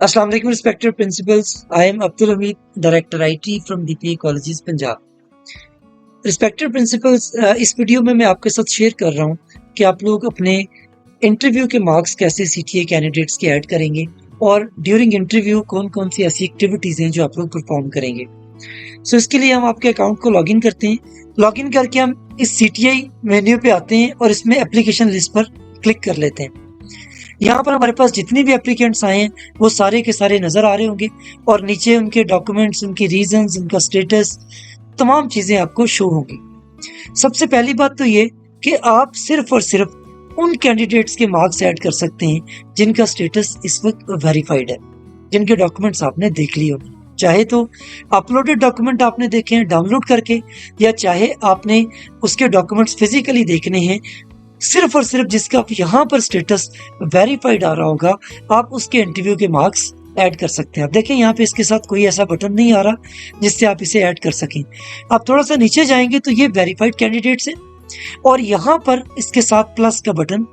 अस्सलाम वालेकुम respected principles. I am Abdul Hamid, director IT from DPA colleges Punjab. Respected principles, इस video में मैं आपके साथ शेयर कर रहा हूँ कि आप लोग अपने इंटरव्यू के मार्क्स कैसे सीटीए कैंडिडेट्स के ऐड करेंगे और ड्यूरिंग इंटरव्यू कौन कौन सी ऐसी एक्टिविटीज़ हैं जो आप लोग परफॉर्म करेंगे। इसके लिए हम आपके अकाउंट को लॉगिन करते हैं। लॉगिन करके हम इस सीटीआई मेन्यू पे आते हैं और इसमें एप्लीकेशन लिस्ट पर क्लिक कर लेते हैं। यहाँ पर हमारे पास जितने भी एप्लीकेंट्स आए हैं वो सारे के सारे नजर आ रहे होंगे और नीचे उनके डॉक्यूमेंट्स, उनके रीजंस, उनका स्टेटस, तमाम चीजें आपको शो होंगी। सबसे पहली बात तो ये कि आप सिर्फ और सिर्फ उन कैंडिडेट्स के मार्क्स ऐड कर सकते हैं जिनका स्टेटस इस वक्त वेरीफाइड है, जिनके डॉक्यूमेंट्स आपने देख लिए होंगे। चाहे तो अपलोडेड डॉक्यूमेंट आपने देखे हैं डाउनलोड करके, या चाहे आपने उसके डॉक्यूमेंट्स फिजिकली देखने हैं। सिर्फ और सिर्फ जिसका यहाँ पर स्टेटस वेरीफाइड आ रहा होगा, आप उसके इंटरव्यू के मार्क्स ऐड कर सकते हैं। आप देखें यहाँ पे इसके साथ कोई ऐसा बटन नहीं आ रहा जिससे आप इसे ऐड कर सकें। आप थोड़ा सा नीचे जाएंगे तो ये वेरीफाइड कैंडिडेट्स है और यहाँ पर इसके साथ प्लस का बटन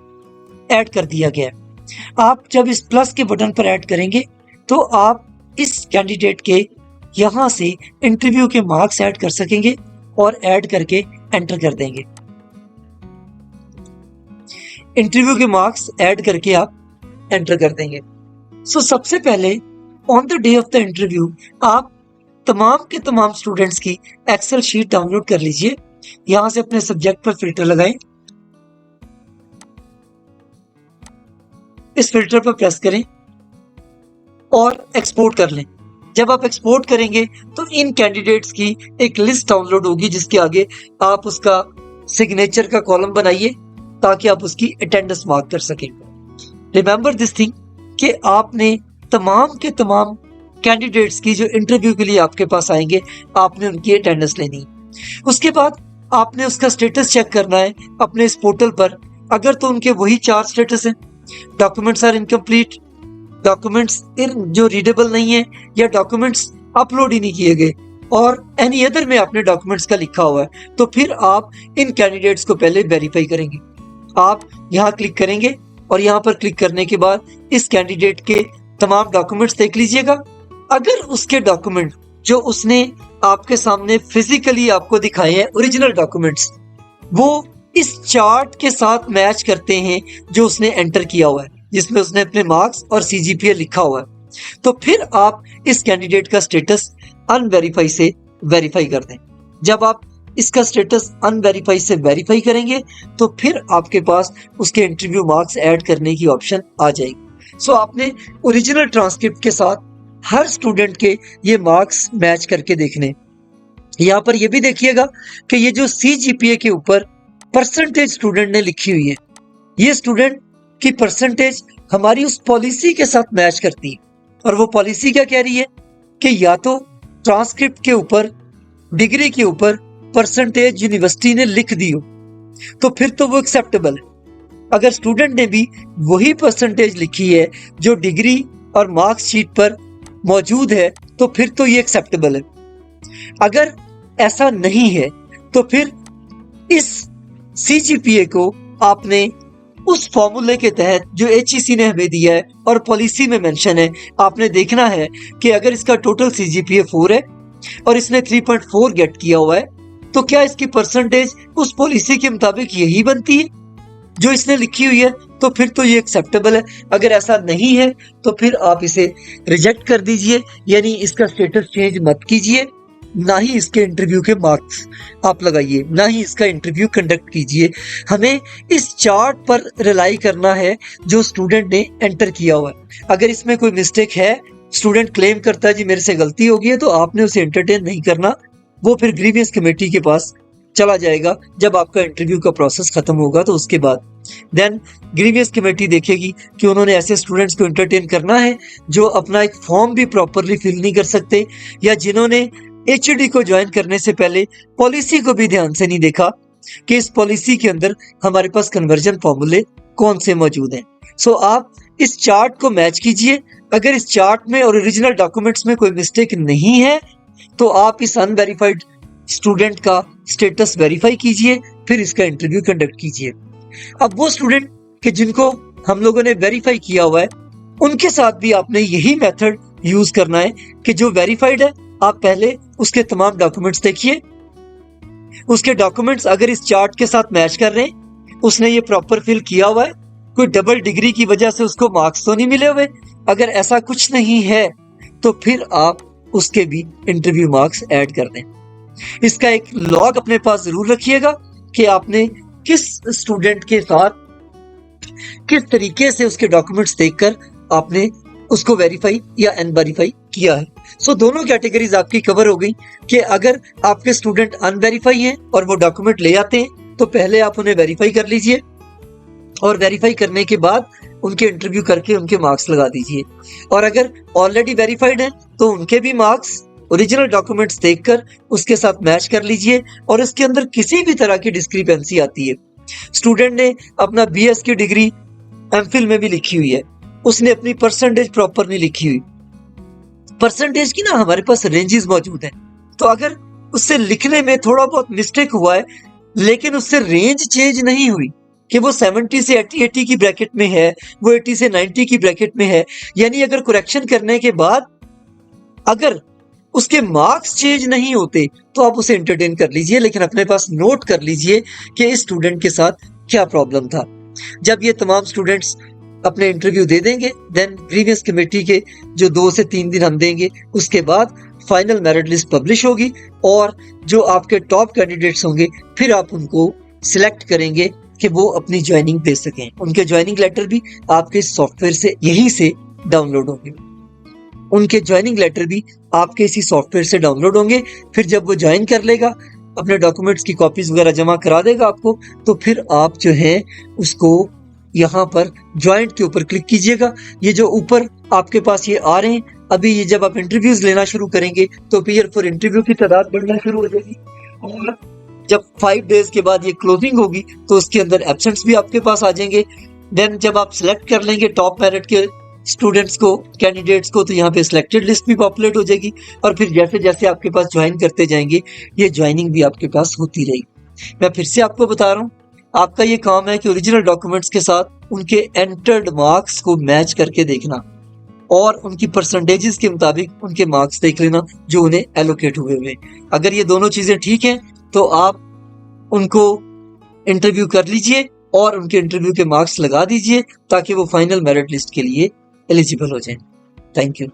ऐड कर दिया गया है। आप जब इस प्लस के बटन पर ऐड करेंगे तो आप इस कैंडिडेट के यहाँ से इंटरव्यू के मार्क्स ऐड कर सकेंगे और ऐड करके एंटर कर देंगे। इंटरव्यू के मार्क्स ऐड करके आप एंटर कर देंगे। सबसे पहले on the day of the interview आप तमाम के तमाम स्टूडेंट्स की एक्सेल शीट डाउनलोड कर लीजिए। यहां से अपने सब्जेक्ट पर फिल्टर लगाएं, इस फिल्टर पर प्रेस करें और एक्सपोर्ट कर लें। जब आप एक्सपोर्ट करेंगे तो इन कैंडिडेट्स की एक लिस्ट डाउनलोड होगी जिसके आगे आप उसका सिग्नेचर का कॉलम बनाइए ताकि आप उसकी अटेंडेंस मार्क कर सकें। रिमेंबर दिस थिंग कि आपने तमाम के तमाम कैंडिडेट्स की जो इंटरव्यू के लिए आपके पास आएंगे, आपने उनकी अटेंडेंस लेनी। उसके बाद आपने उसका स्टेटस चेक करना है अपने इस पोर्टल पर। अगर तो उनके वही 4 स्टेटस हैं, डॉक्यूमेंट्स आर इनकम्प्लीट, डॉक्यूमेंट्स जो रीडेबल नहीं है, या डॉक्यूमेंट्स अपलोड ही नहीं किए गए, और एनी अदर में आपने डॉक्यूमेंट्स का लिखा हुआ है, तो फिर आप इन कैंडिडेट्स को पहले वेरीफाई करेंगे। आप यहाँ क्लिक करेंगे और यहाँ पर क्लिक करने के बाद इस कैंडिडेट के तमाम डॉक्यूमेंट्स देख लीजिएगा। अगर उसके डॉक्यूमेंट जो उसने आपके सामने फिजिकली आपको दिखाए हैं, ओरिजिनल डॉक्यूमेंट्स, वो इस चार्ट के साथ मैच करते हैं जो उसने एंटर किया हुआ है, जिसमें उसने अपने मार्क्स और सीजीपीए लिखा हुआ है, तो फिर आप इस कैंडिडेट का स्टेटस अनवेरीफाई से वेरीफाई कर दें। जब आप इसका स्टेटस अनवेरीफाई से वेरीफाई करेंगे तो फिर आपके पास उसके इंटरव्यू मार्क्स ऐड करने की ऑप्शन आ जाएगी। आपने ओरिजिनल ट्रांसक्रिप्ट के साथ हर स्टूडेंट के ये मार्क्स मैच करके देखने। यहाँ पर ये भी देखिएगा कि ये जो सीजीपीए के ऊपर परसेंटेज स्टूडेंट ने लिखी हुई है, ये स्टूडेंट की परसेंटेज हमारी उस पॉलिसी के साथ मैच करती है। और वो पॉलिसी क्या कह रही है कि या तो ट्रांसक्रिप्ट के ऊपर, डिग्री के ऊपर परसेंटेज यूनिवर्सिटी ने लिख दी हो तो फिर तो वो एक्सेप्टेबल है। अगर स्टूडेंट ने भी वही परसेंटेज लिखी है जो डिग्री और मार्क्स शीट पर मौजूद है तो फिर तो ये एक्सेप्टेबल है। अगर ऐसा नहीं है तो फिर इस सीजीपीए को आपने उस फॉर्मूले के तहत जो एचईसी ने हमें दिया है और पॉलिसी में मेंशन है, आपने देखना है कि अगर इसका टोटल सीजीपीए 4 है और इसने 3.4 गेट किया हुआ है तो क्या इसकी परसेंटेज उस पॉलिसी के मुताबिक यही बनती है जो इसने लिखी हुई है, तो फिर तो ये एक्सेप्टेबल है। अगर ऐसा नहीं है तो फिर आप इसे रिजेक्ट कर दीजिए, यानी इसका स्टेटस चेंज मत कीजिए, ना ही इसके इंटरव्यू के मार्क्स आप लगाइए, ना ही इसका इंटरव्यू कंडक्ट कीजिए। हमें इस चार्ट पर रिलाई करना है जो स्टूडेंट ने एंटर किया हुआ है। अगर इसमें कोई मिस्टेक है, स्टूडेंट क्लेम करता है जी मेरे से गलती हो गई है, तो आपने उसे एंटरटेन नहीं करना। वो फिर ग्रीवियंस कमेटी के पास चला जाएगा जब आपका इंटरव्यू का प्रोसेस खत्म होगा। तो उसके बाद देन ग्रीवियंस कमेटी देखेगी कि उन्होंने ऐसे स्टूडेंट्स को एंटरटेन करना है जो अपना एक फॉर्म भी प्रॉपरली फिल नहीं कर सकते, या जिन्होंने एचडी को ज्वाइन करने से पहले पॉलिसी को भी ध्यान से नहीं देखा कि इस पॉलिसी के अंदर हमारे पास कन्वर्जन फॉर्मूले कौन से मौजूद हैं। आप इस चार्ट को मैच कीजिए। अगर इस चार्ट में और ओरिजिनल डॉक्यूमेंट्स में कोई मिस्टेक नहीं है तो आप इस अनवेरीफाइड स्टूडेंट का स्टेटस वेरीफाई कीजिए, फिर इसका इंटरव्यू कंडक्ट कीजिए। अब वो स्टूडेंट कि जिनको हम लोगों ने वेरीफाई किया हुआ है उनके साथ भी आपने यही मेथड यूज करना है कि जो वेरीफाइड है आप पहले उसके तमाम डॉक्यूमेंट्स देखिए, उसके डॉक्यूमेंट्स अगर इस चार्ट के साथ मैच कर रहे हैं, उसने ये प्रॉपर फिल किया हुआ है, कोई डबल डिग्री की वजह से उसको मार्क्स तो नहीं मिले हुए, अगर ऐसा कुछ नहीं है तो फिर आप उसके भी इंटरव्यू मार्क्स ऐड कर दें। इसका एक लॉग अपने पास जरूर रखिएगा कि आपने किस स्टूडेंट के साथ किस तरीके से उसके डॉक्यूमेंट्स देखकर आपने उसको वेरीफाई या अनवेरीफाई किया है। सो दोनों कैटेगरीज आपकी कवर हो गई कि अगर आपके स्टूडेंट अनवेरीफाई हैं और वो डॉक्यूमेंट ले आते हैं तो पहले आप उन्हें वेरीफाई कर लीजिए और वेरीफाई करने के बाद उनके इंटरव्यू करके उनके मार्क्स लगा दीजिए। और अगर ऑलरेडी वेरीफाइड है तो उनके भी मार्क्स ओरिजिनल डॉक्यूमेंट्स देखकर उसके साथ मैच कर लीजिए और इसके अंदर किसी भी तरह की डिस्क्रिपेंसी आती है, स्टूडेंट ने अपना बीएस की डिग्री एमफिल में भी लिखी हुई है, उसने अपनी परसेंटेज प्रॉपर नहीं लिखी हुई, परसेंटेज की ना हमारे पास रेंजेस मौजूद हैं, तो अगर उससे लिखने में थोड़ा बहुत मिस्टेक हुआ है लेकिन उससे रेंज चेंज नहीं हुई कि वो 70 से 80 की ब्रैकेट में है, वो 80 से 90 की ब्रैकेट में है, यानी अगर करेक्शन करने के बाद अगर उसके मार्क्स चेंज नहीं होते तो आप उसे एंटरटेन कर लीजिए, लेकिन अपने पास नोट कर लीजिए कि इस स्टूडेंट के साथ क्या प्रॉब्लम था। जब ये तमाम स्टूडेंट्स अपने इंटरव्यू दे देंगे देन ग्रीवियंस कमेटी के जो 2 से 3 दिन हम देंगे उसके बाद फाइनल मेरिट लिस्ट पब्लिश होगी और जो आपके टॉप कैंडिडेट्स होंगे फिर आप उनको सिलेक्ट करेंगे कि वो अपनी ज्वाइनिंग दे सकें। उनके ज्वाइनिंग लेटर भी आपके सॉफ्टवेयर से यहीं से डाउनलोड होंगे, उनके ज्वाइनिंग लेटर भी आपके इसी सॉफ्टवेयर से डाउनलोड होंगे। फिर जब वो ज्वाइन कर लेगा, अपने डॉक्यूमेंट्स की कॉपीज वगैरह जमा करा देगा आपको, तो फिर आप जो है उसको यहाँ पर ज्वाइंट के ऊपर क्लिक कीजिएगा। ये जो ऊपर आपके पास ये आ रहे हैं, अभी ये जब आप इंटरव्यूज लेना शुरू करेंगे तो पीयर फॉर इंटरव्यू की तादाद बढ़ना शुरू हो जाएगी और जब 5 डेज के बाद ये क्लोजिंग होगी तो उसके अंदर एब्सेंट्स भी आपके पास आ जाएंगे। देन जब आप सिलेक्ट कर लेंगे टॉप मेरिट के स्टूडेंट्स को, कैंडिडेट्स को, तो यहाँ पे सिलेक्टेड लिस्ट भी पॉपुलेट हो जाएगी और फिर जैसे जैसे आपके पास ज्वाइन करते जाएंगे ये ज्वाइनिंग भी आपके पास होती रहेगी। मैं फिर से आपको बता रहा हूँ, आपका ये काम है कि ओरिजिनल डॉक्यूमेंट्स के साथ उनके एंटर्ड मार्क्स को मैच करके देखना और उनकी परसेंटेजेस के मुताबिक उनके मार्क्स देख लेना जो उन्हें एलोकेट हुए हुए। अगर ये दोनों चीजें ठीक हैं तो आप उनको इंटरव्यू कर लीजिए और उनके इंटरव्यू के मार्क्स लगा दीजिए ताकि वो फाइनल मेरिट लिस्ट के लिए एलिजिबल हो जाएं। Thank you.